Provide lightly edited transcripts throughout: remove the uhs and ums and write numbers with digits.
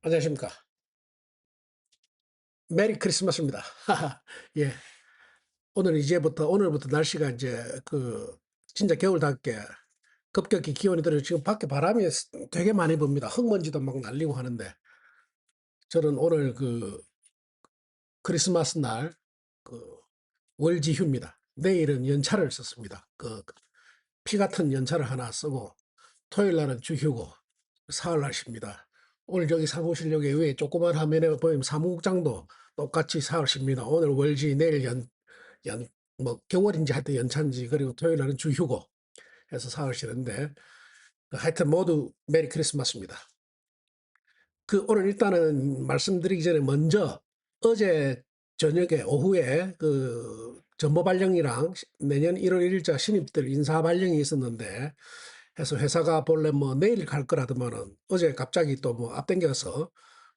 안녕하십니까. 메리 크리스마스입니다. 예. 오늘부터 날씨가 이제 진짜 겨울답게 급격히 기온이 떨어지고 지금 밖에 바람이 되게 많이 붑니다. 흙먼지도 막 날리고 하는데 저는 오늘 크리스마스 날 그 월지휴입니다. 내일은 연차를 썼습니다. 피 같은 연차를 하나 쓰고 토요일 날은 주휴고 사흘 날 쉽니다. 오늘 저기 사무실 여기 위에 조그만 화면에 보이면 사무국장도 똑같이 사흘 쉽니다. 오늘 월지, 내일 뭐 겨울인지 하여튼 연차인지 그리고 토요일 날은 주휴고 해서 사흘 쉬는데 하여튼 모두 메리 크리스마스입니다. 오늘 일단은 말씀드리기 전에 먼저 어제 저녁에 오후에 전보 발령이랑 내년 1월 1일자 신입들 인사 발령이 있었는데 해서 회사가 본래 뭐 내일 갈 거라더만은 어제 갑자기 또 뭐 앞당겨서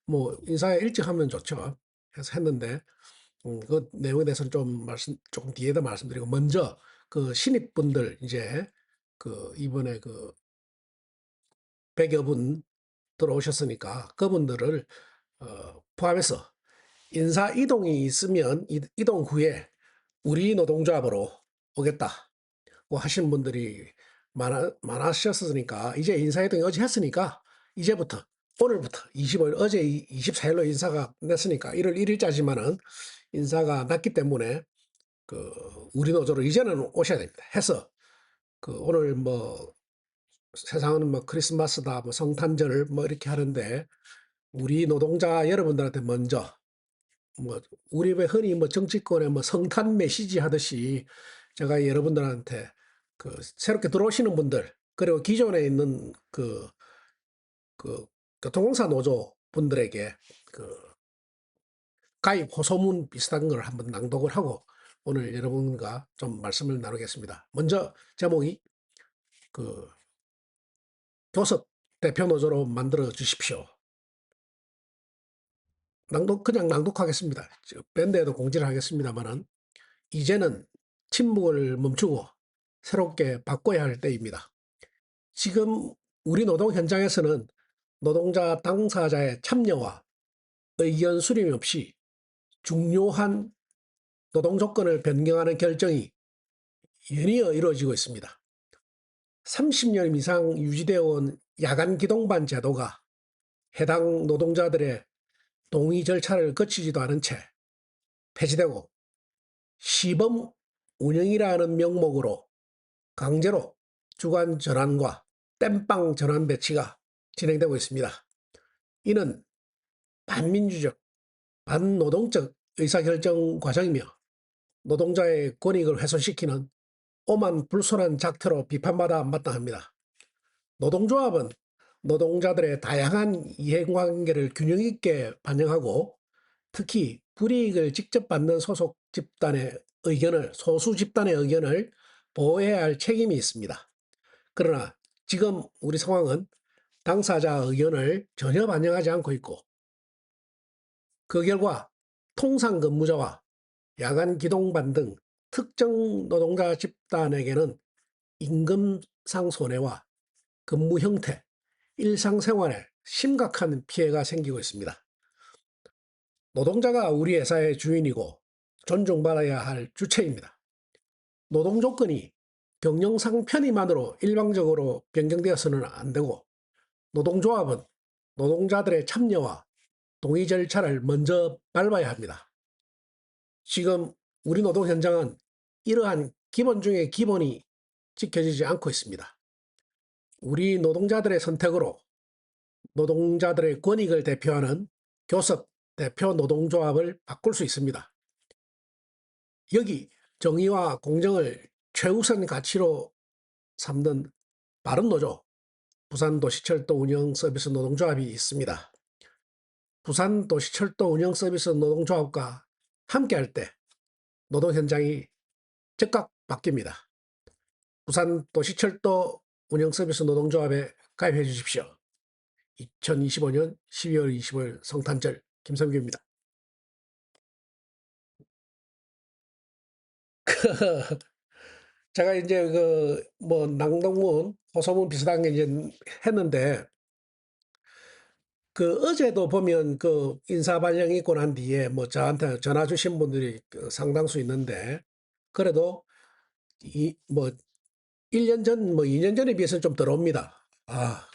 뭐 인사 일찍 하면 좋죠. 해서 했는데 그 내용에 대해서는 조금 뒤에다 말씀드리고 먼저 신입분들 이제 이번에 100여 분 들어오셨으니까 그분들을 포함해서 인사 이동이 있으면 이동 후에 우리 노동조합으로 오겠다고 하신 분들이 많으셨으니까 이제 인사 이동이 어제 했으니까 이제부터 오늘부터 25일 어제 24일로 인사가 냈으니까 1월 1일자지만은 인사가 났기 때문에 우리 노조로 이제는 오셔야 됩니다. 해서 오늘 뭐 세상은 뭐 크리스마스다, 뭐 성탄절 뭐 이렇게 하는데 우리 노동자 여러분들한테 먼저 뭐 우리 왜 흔히 뭐 정치권에 뭐 성탄 메시지 하듯이 제가 여러분들한테 새롭게 들어오시는 분들 그리고 기존에 있는 교통공사 노조 분들에게 그 가입 호소문 비슷한 걸 한번 낭독을 하고 오늘 여러분과 좀 말씀을 나누겠습니다. 먼저 제목이 그 교섭 대표 노조로 만들어 주십시오. 그냥 낭독하겠습니다. 밴드에도 공지를 하겠습니다만은 이제는 침묵을 멈추고 새롭게 바꿔야 할 때입니다. 지금 우리 노동 현장에서는 노동자 당사자의 참여와 의견 수렴이 없이 중요한 노동 조건을 변경하는 결정이 연이어 이루어지고 있습니다. 30년 이상 유지되어 온 야간 기동반 제도가 해당 노동자들의 동의 절차를 거치지도 않은 채 폐지되고 시범 운영이라는 명목으로 강제로 주간 전환과 땜빵 전환 배치가 진행되고 있습니다. 이는 반민주적, 반노동적 의사결정 과정이며 노동자의 권익을 훼손시키는 오만 불손한 작태로 비판받아 마땅합니다. 노동조합은 노동자들의 다양한 이해관계를 균형 있게 반영하고 특히 불이익을 직접 받는 소수 집단의 의견을 보호해야 할 책임이 있습니다. 그러나 지금 우리 상황은 당사자 의견을 전혀 반영하지 않고 있고 그 결과 통상 근무자와 야간 기동반 등 특정 노동자 집단에게는 임금상 손해와 근무 형태, 일상생활에 심각한 피해가 생기고 있습니다. 노동자가 우리 회사의 주인이고 존중받아야 할 주체입니다. 노동 조건이 경영상 편의만으로 일방적으로 변경되어서는 안 되고 노동조합은 노동자들의 참여와 동의 절차를 먼저 밟아야 합니다. 지금 우리 노동 현장은 이러한 기본 중의 기본이 지켜지지 않고 있습니다. 우리 노동자들의 선택으로 노동자들의 권익을 대표하는 교섭 대표 노동조합을 바꿀 수 있습니다. 여기 정의와 공정을 최우선 가치로 삼는 바른노조 부산도시철도 운영서비스 노동조합이 있습니다. 부산도시철도 운영서비스 노동조합과 함께할 때 노동 현장이 즉각 바뀝니다. 부산도시철도 운영서비스 노동조합에 가입해 주십시오. 2025년 12월 25일 성탄절 김성규입니다. 제가 이제 뭐 낭독문, 호소문 비슷한 게 이제 했는데 어제도 보면 인사 발령 있고 난 뒤에 뭐 저한테 전화 주신 분들이 상당수 있는데, 그래도 뭐 1년 전, 뭐 2년 전에 비해서는 좀 덜 옵니다.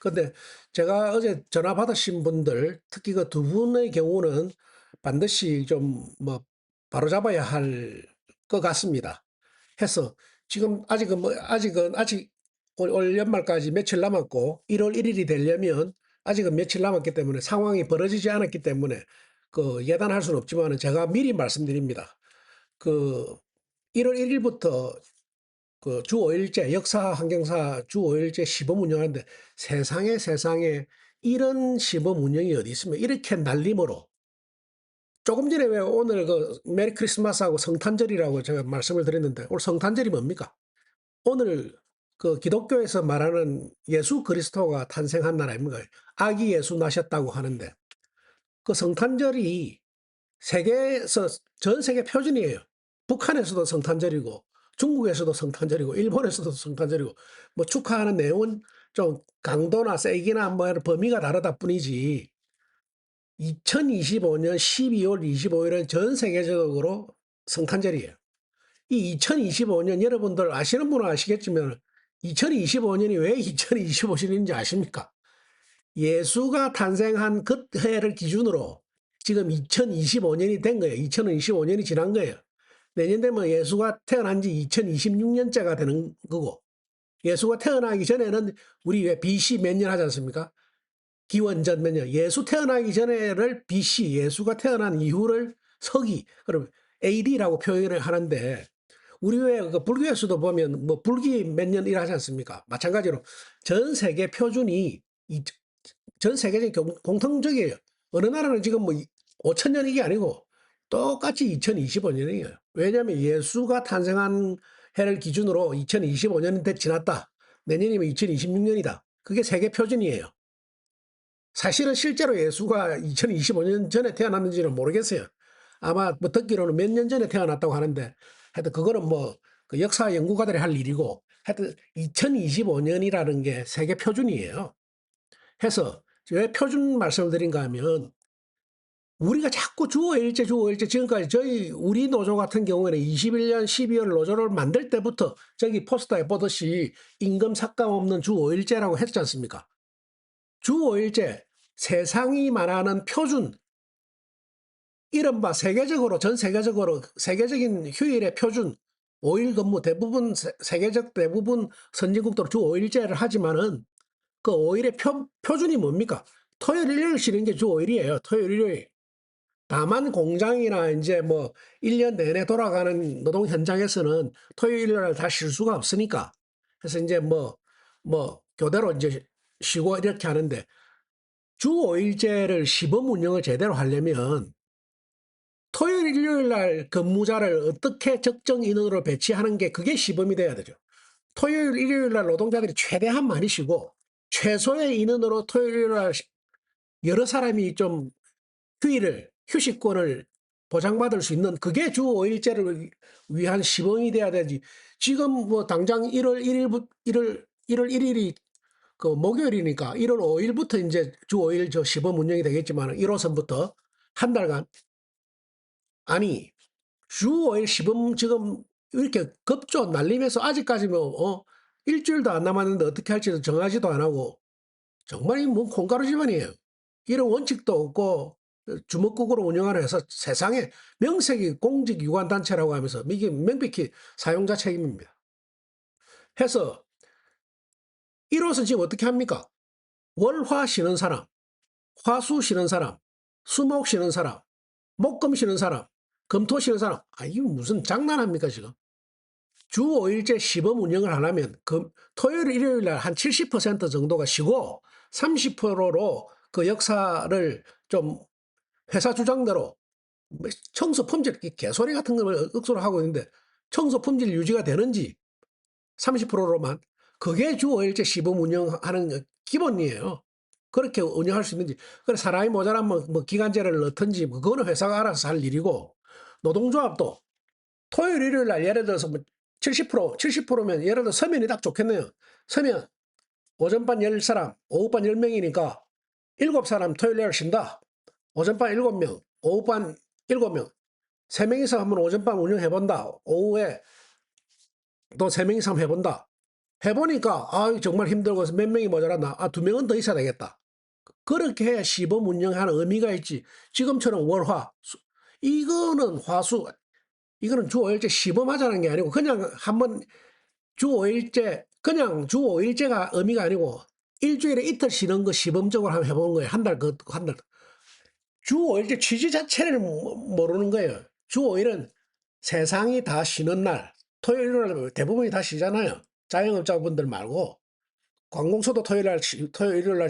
근데 제가 어제 전화 받으신 분들, 특히 그 두 분의 경우는 반드시 좀 뭐 바로잡아야 할 것 같습니다. 해서 지금 아직은 올 연말까지 며칠 남았고 1월 1일이 되려면 아직은 며칠 남았기 때문에 상황이 벌어지지 않았기 때문에 예단할 수는 없지만은 제가 미리 말씀드립니다. 그 1월 1일부터 주 5일제 역사 항경사 주 5일제 시범 운영하는데, 세상에 이런 시범 운영이 어디 있으면 이렇게 날림으로. 조금 전에 왜 오늘 메리 크리스마스하고 성탄절이라고 제가 말씀을 드렸는데, 오늘 성탄절이 뭡니까? 오늘 기독교에서 말하는 예수 그리스도가 탄생한 날 아닙니까? 아기 예수 나셨다고 하는데, 그 성탄절이 세계에서 전 세계 표준이에요. 북한에서도 성탄절이고, 중국에서도 성탄절이고, 일본에서도 성탄절이고, 뭐 축하하는 내용은 좀 강도나 세기나 뭐 범위가 다르다 뿐이지, 2025년 12월 25일은 전 세계적으로 성탄절이에요. 이 2025년, 여러분들 아시는 분은 아시겠지만 2025년이 왜 2025년인지 아십니까? 예수가 탄생한 그 해를 기준으로 지금 2025년이 된 거예요. 2025년이 지난 거예요. 내년 되면 예수가 태어난 지 2026년째가 되는 거고, 예수가 태어나기 전에는 우리 왜 BC 몇 년 하지 않습니까? 기원전 몇 년. 예수 태어나기 전에를 BC, 예수가 태어난 이후를 서기, 그럼 AD라고 표현을 하는데, 우리 왜 불교에서도 보면 뭐 불기 몇 년 일하지 않습니까? 마찬가지로 전 세계 표준이 전 세계적인 공통적이에요. 어느 나라는 지금 뭐 5천 년 이게 아니고 똑같이 2025년이에요. 왜냐하면 예수가 탄생한 해를 기준으로 2025년이 지났다. 내년이면 2026년이다. 그게 세계 표준이에요. 사실은 실제로 예수가 2025년 전에 태어났는지는 모르겠어요. 아마 뭐 듣기로는 몇 년 전에 태어났다고 하는데, 하여튼 그거는 뭐 그 역사 연구가들이 할 일이고, 하여튼 2025년이라는 게 세계 표준이에요. 해서 왜 표준 말씀을 드린가 하면, 우리가 자꾸 주 5일제 지금까지 우리 노조 같은 경우에는 21년 12월 노조를 만들 때부터 저기 포스터에 보듯이 임금 삭감 없는 주 5일제라고 했지 않습니까? 주 5일제, 세상이 말하는 표준, 이른바 전 세계적으로 세계적인 휴일의 표준, 5일 근무, 대부분 세계적 대부분 선진국도 주 5일제를 하지만은 그 5일의 표준이 뭡니까? 토요일, 일요일 쉬는 게 주 5일이에요. 토요일, 일요일. 다만 공장이나 이제 뭐 1년 내내 돌아가는 노동 현장에서는 토요일 날 다 쉴 수가 없으니까. 그래서 이제 뭐 교대로 이제 쉬고 이렇게 하는데, 주 5일제를 시범 운영을 제대로 하려면 토요일, 일요일 날 근무자를 어떻게 적정 인원으로 배치하는 게, 그게 시범이 돼야 되죠. 토요일, 일요일 날 노동자들이 최대한 많이 쉬고 최소의 인원으로 토요일, 일요일 날 여러 사람이 좀 휴식권을 보장받을 수 있는, 그게 주 5일제를 위한 시범이 돼야 되지. 지금 뭐 당장 1월 1일이 목요일이니까 1월 5일부터 이제 주 5일 시범 운영이 되겠지만, 1호선부터 한 달간, 아니 주 5일 시범 지금 이렇게 급조 날리면서 아직까지 일주일도 안 남았는데 어떻게 할지도 정하지도 안 하고, 정말 이 뭐 콩가루 집안이에요. 이런 원칙도 없고 주먹국으로 운영하는 회사, 세상에 명색이 공직유관단체라고 하면서 이게 명백히 사용자 책임입니다. 해서 1호선 지금 어떻게 합니까? 월화 쉬는 사람, 화수 쉬는 사람, 수목 쉬는 사람, 목금 쉬는 사람, 금토 쉬는 사람. 이거 무슨 장난합니까 지금? 주 5일제 시범 운영을 하려면 토요일, 일요일 날 한 70% 정도가 쉬고 30%로 그 역사를 좀 회사 주장대로 청소 품질, 개소리 같은 걸 억수로 하고 있는데, 청소 품질 유지가 되는지 30%로만, 그게 주 5일제 시범 운영하는 기본이에요. 그렇게 운영할 수 있는지. 그래 사람이 모자라면 뭐 기간제를 넣든지, 뭐 그거는 회사가 알아서 할 일이고, 노동조합도 토요일, 일요일 날 예를 들어서 뭐 70%면 예를 들어 서면이 딱 좋겠네요. 서면 오전반 10사람, 오후반 10명이니까 7사람 토요일 날 쉰다. 오전반 7명, 오후반 7명. 3명 이상 하면 오전반 운영해본다. 오후에 또 3명 이상 해본다. 해보니까 정말 힘들고 몇 명이 모자란다. 2명은 더 있어야 되겠다. 그렇게 해야 시범 운영하는 의미가 있지. 지금처럼 월화 이거는 화수 이거는 주 5일째 시범하자는 게 아니고 그냥 한번 주 5일째 그냥 주 5일째가 의미가 아니고 일주일에 이틀 쉬는 거 시범적으로 한번 해보는 거예요. 한 달. 주 5일째 취지 자체를 모르는 거예요. 주 5일은 세상이 다 쉬는 날. 토요일날 대부분이 다 쉬잖아요. 자영업자분들 말고. 관공서도 토요일 날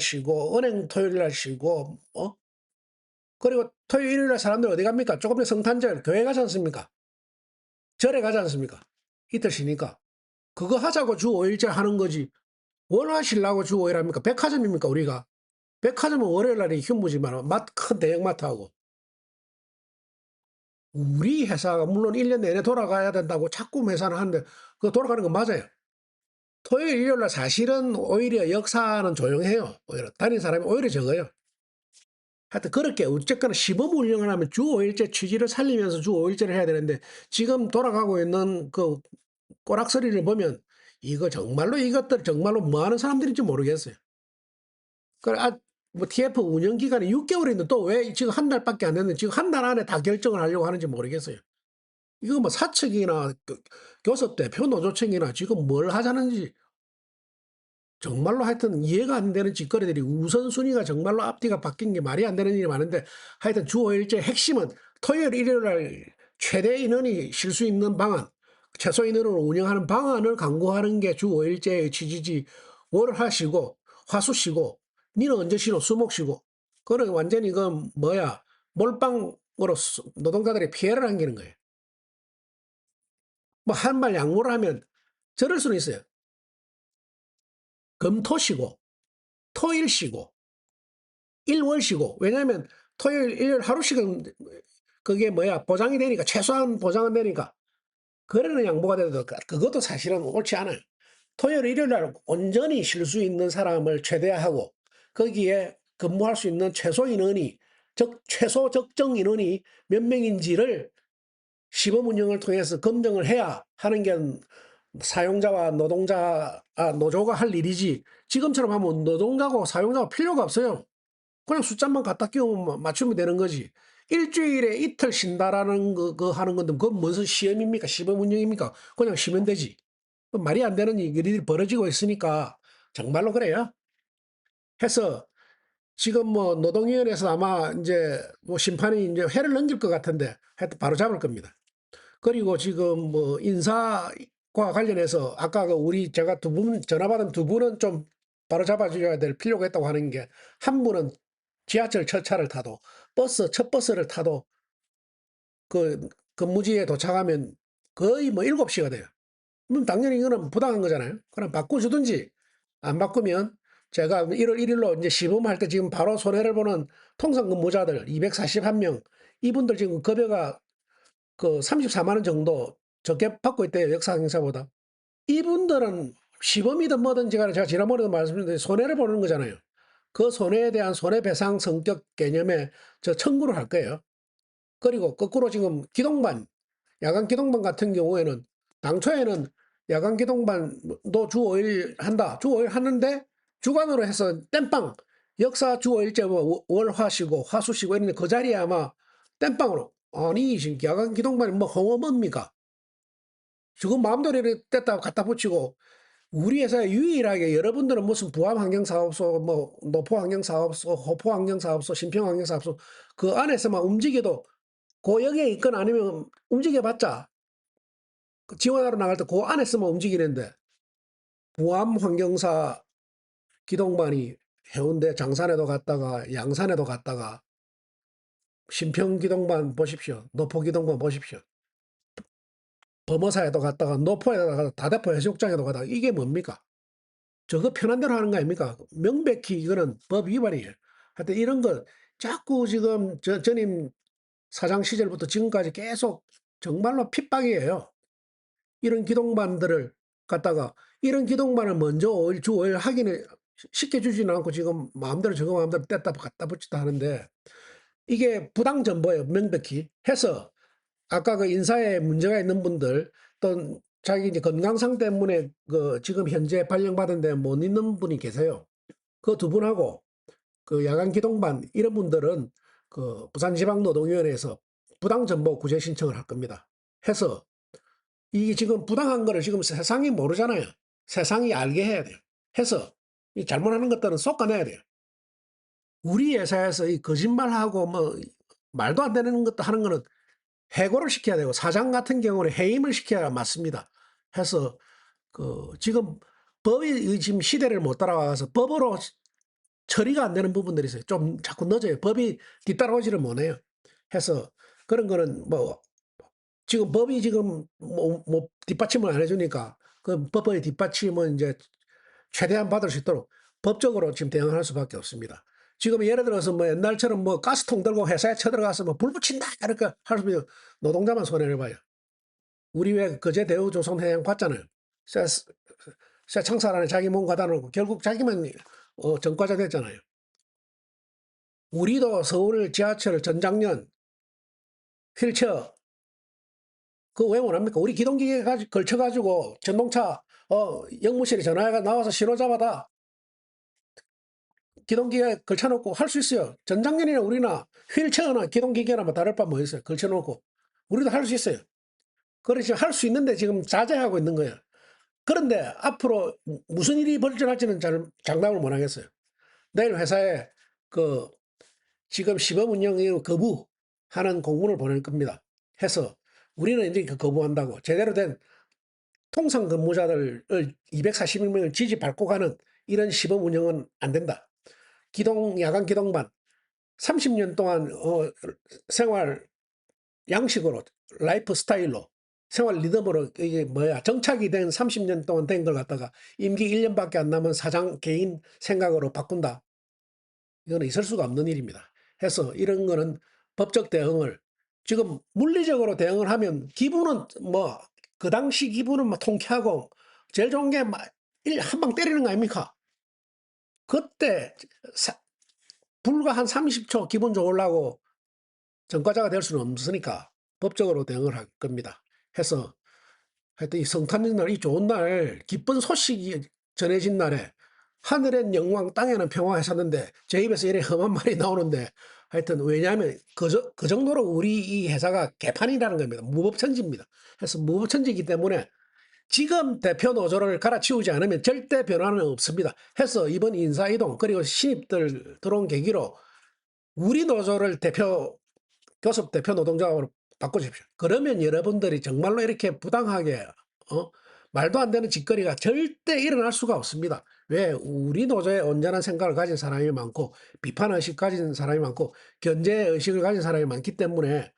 쉬고, 은행 토요일 날 쉬고, 그리고 토요일 날 사람들 어디 갑니까? 조금 전 성탄절 교회 가지 않습니까? 절에 가지 않습니까? 이틀 쉬니까. 그거 하자고 주 5일째 하는 거지. 뭘 하시려고 주 5일 합니까? 백화점입니까, 우리가? 백화점은 월요일 날이 휴무지만, 큰 대형마트하고. 우리 회사가 물론 1년 내내 돌아가야 된다고 자꾸 회사는 하는데, 그거 돌아가는 건 맞아요. 토요일, 일요일 날 사실은 오히려 역사는 조용해요. 오히려. 다니는 사람이 오히려 적어요. 하여튼 그렇게 어쨌거나 시범 운영을 하면 주 5일째 취지를 살리면서 주 5일째를 해야 되는데, 지금 돌아가고 있는 그 꼬락서리를 보면, 이거 정말로 이것들 정말로 뭐 하는 사람들인지 모르겠어요. 그래, 뭐 TF 운영 기간이 6개월인데 또 왜 지금 한 달밖에 안 됐는데 지금 한 달 안에 다 결정을 하려고 하는지 모르겠어요. 이거 뭐 사측이나 교섭 대표 노조청이나 지금 뭘 하자는지 정말로 하여튼 이해가 안 되는 짓거리들이 우선순위가 정말로 앞뒤가 바뀐 게 말이 안 되는 일이 많은데 하여튼 주 5일째 핵심은 토요일, 일요일 날 최대 인원이 쉴 수 있는 방안, 최소 인원으로 운영하는 방안을 강구하는 게 주 5일째의 취지지. 월 하시고 화수 쉬고 니는 언제 쉬노 수목 쉬고 그건 완전히 그 뭐야 몰빵으로 노동자들이 피해를 안기는 거예요. 뭐 한 말 양보를 하면 저럴 수는 있어요. 금토 쉬고 토일 쉬고 일월 쉬고 왜냐하면 토요일 일요일 하루씩은 그게 뭐야 보장이 되니까 최소한 보장은 되니까 그래는 양보가 돼도 그것도 사실은 옳지 않아요. 토요일 일요일 날 온전히 쉴 수 있는 사람을 최대하고 거기에 근무할 수 있는 최소 인원이 최소 적정 인원이 몇 명인지를 시범 운영을 통해서 검증을 해야 하는 게 사용자와 노조가 할 일이지. 지금처럼 하면 노동자고 사용자가 필요가 없어요. 그냥 숫자만 갖다 끼우면 맞추면 되는 거지. 일주일에 이틀 쉰다라는 거 하는 건데 그건 무슨 시험입니까? 시범 운영입니까? 그냥 쉬면 되지. 말이 안 되는 일이 벌어지고 있으니까 정말로 그래요. 해서 지금 뭐 노동위원회에서 아마 이제 뭐 심판이 이제 회를 넘길 것 같은데 하여튼 바로 잡을 겁니다. 그리고 지금 뭐 인사과 관련해서 아까 그 우리 제가 두 분 전화 받은 두 분은 좀 바로 잡아줘야 될 필요가 있다고 하는 게 한 분은 지하철 첫차를 타도 첫 버스를 타도 그 근무지에 도착하면 거의 뭐 7시가 돼요. 그럼 당연히 이거는 부당한 거잖아요. 그럼 바꿔주든지 안 바꾸면 제가 1월 1일로 이제 시범할 때 지금 바로 손해를 보는 통상 근무자들 241명 이분들 지금 급여가 그 34만 원 정도 적게 받고 있대요. 역사행사보다. 이분들은 시범이든 뭐든지 간에 제가 지난번에도 말씀드렸는데 손해를 보는 거잖아요. 그 손해에 대한 손해배상 성격 개념에 저 청구를 할 거예요. 그리고 거꾸로 지금 야간 기동반 같은 경우에는 당초에는 야간 기동반도 주 5일 한다. 주 5일 하는데 주간으로 해서 땜빵 역사 주 5일째 뭐 월화 쉬고 화수 쉬고 이런데 그 자리에 아마 땜빵으로 아니 지금 야간 기동반이 뭐 허무뭡니까? 지금 마음대로 이렇게 뗐다 갖다 붙이고 우리 회사에 유일하게 여러분들은 무슨 부암 환경사업소, 뭐 노포 환경사업소, 호포 환경사업소, 신평 환경사업소 그 안에서만 움직여도 고역에 있거나 아니면 움직여봤자 그 지원하러 나갈 때 그 안에서만 움직이는데 부암 환경사 기동반이 해운대 장산에도 갔다가 양산에도 갔다가 신평 기동반 보십시오. 노포 기동반 보십시오. 범어사에도 갔다가 노포에도 갔다가 다대포 해수욕장에도 갔다가 이게 뭡니까? 저거 편한 대로 하는 거 아닙니까? 명백히 이거는 법 위반이에요. 하여튼 이런 거 자꾸 지금 전임 사장 시절부터 지금까지 계속 정말로 핍박이에요. 이런 기동반들을 갖다가 이런 기동반을 먼저 주 5일 하기는 쉽게 주지는 않고 지금 마음대로 저거 마음대로 뗐다 갖다 붙였다 하는데 이게 부당 정보예요, 명백히. 해서 아까 그 인사에 문제가 있는 분들 또 자기 이제 건강상 때문에 그 지금 현재 발령받은 데 못 있는 분이 계세요. 그 두 분하고 그 야간 기동반 이런 분들은 그 부산지방노동위원회에서 부당정보 구제 신청을 할 겁니다. 해서 이게 지금 부당한 거를 지금 세상이 모르잖아요. 세상이 알게 해야 돼요. 해서 이 잘못하는 것들은 쏟아내야 돼요. 우리 회사에서 이 거짓말하고 뭐 말도 안 되는 것도 하는 거는 해고를 시켜야 되고 사장 같은 경우는 해임을 시켜야 맞습니다. 해서 그 지금 법이 지금 시대를 못 따라와서 법으로 처리가 안 되는 부분들이 있어요. 좀 자꾸 늦어요. 법이 뒤따라오지를 못해요. 해서 그런 거는 뭐 지금 법이 지금 뭐 뒷받침을 안 해주니까 그 법의 뒷받침은 이제 최대한 받을 수 있도록 법적으로 지금 대응할 수밖에 없습니다. 지금 예를 들어서 뭐 옛날처럼 뭐 가스통 들고 회사에 쳐들어가서 뭐 불 붙인다 이렇게 할 수 있는 노동자만 손해를 봐요. 우리 왜 거제 대우조선해양 봤잖아요. 새 창살 안에 자기 몸 가다 놓고 결국 자기만 전과자 됐잖아요. 우리도 서울 지하철 전작년 휠체어 그거 왜 원합니까? 우리 기동기계 걸쳐가지고 전동차 영무실에 전화해가 나와서 신호 잡아다 기동기계 걸쳐놓고 할 수 있어요. 전작년이나 우리나 휠체어나 기동기계나 뭐 다를 바 뭐 있어요. 걸쳐놓고 우리도 할 수 있어요. 그래서 할 수 있는데 지금 자제하고 있는 거예요. 그런데 앞으로 무슨 일이 벌어질지는 잘 장담을 못 하겠어요. 내일 회사에 그 지금 시범 운영 거부하는 공문을 보낼 겁니다. 해서 우리는 이제 그 거부한다고 제대로 된 통상 근무자들을 240명을 지지 밟고 가는 이런 시범 운영은 안 된다. 야간 기동반 30년 동안 생활 양식으로 라이프 스타일로 생활 리듬으로 이게 뭐야 정착이 된 30년 동안 된 걸 갖다가 임기 1년밖에 안 남은 사장 개인 생각으로 바꾼다. 이거는 있을 수가 없는 일입니다. 해서 이런 거는 법적 대응을 지금 물리적으로 대응을 하면 기분은 뭐 그 당시 기분은 뭐 통쾌하고 제일 좋은 게 한 방 때리는 거 아닙니까? 그때 불과 한 30초 기분 좋으려고 전과자가 될 수는 없으니까 법적으로 대응을 할 겁니다. 해서 하여튼 이 성탄절 이 좋은 날 기쁜 소식이 전해진 날에 하늘엔 영광 땅에는 평화 하셨는데 제 입에서 이래 험한 말이 나오는데 하여튼 왜냐하면 그 정도로 우리 이 회사가 개판이라는 겁니다. 무법천지입니다. 그래서 무법천지이기 때문에 지금 대표 노조를 갈아치우지 않으면 절대 변화는 없습니다. 해서 이번 인사이동 그리고 신입들 들어온 계기로 우리 노조를 교섭 대표 노동자로 바꿔주십시오. 그러면 여러분들이 정말로 이렇게 부당하게 말도 안 되는 짓거리가 절대 일어날 수가 없습니다. 왜? 우리 노조에 온전한 생각을 가진 사람이 많고 비판의식 가진 사람이 많고 견제의식을 가진 사람이 많기 때문에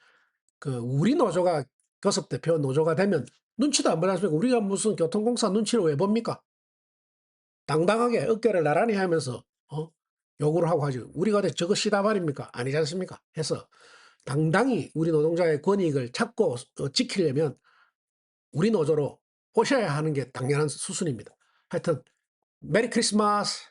그 우리 노조가 교섭 대표 노조가 되면 눈치도 안 보지 않습니까? 우리가 무슨 교통공사 눈치를 왜 봅니까? 당당하게 어깨를 나란히 하면서 요구를 하고 하죠. 우리가 저거 시다 말입니까? 아니지 않습니까? 해서 당당히 우리 노동자의 권익을 찾고 지키려면 우리 노조로 오셔야 하는 게 당연한 수순입니다. 하여튼 메리 크리스마스.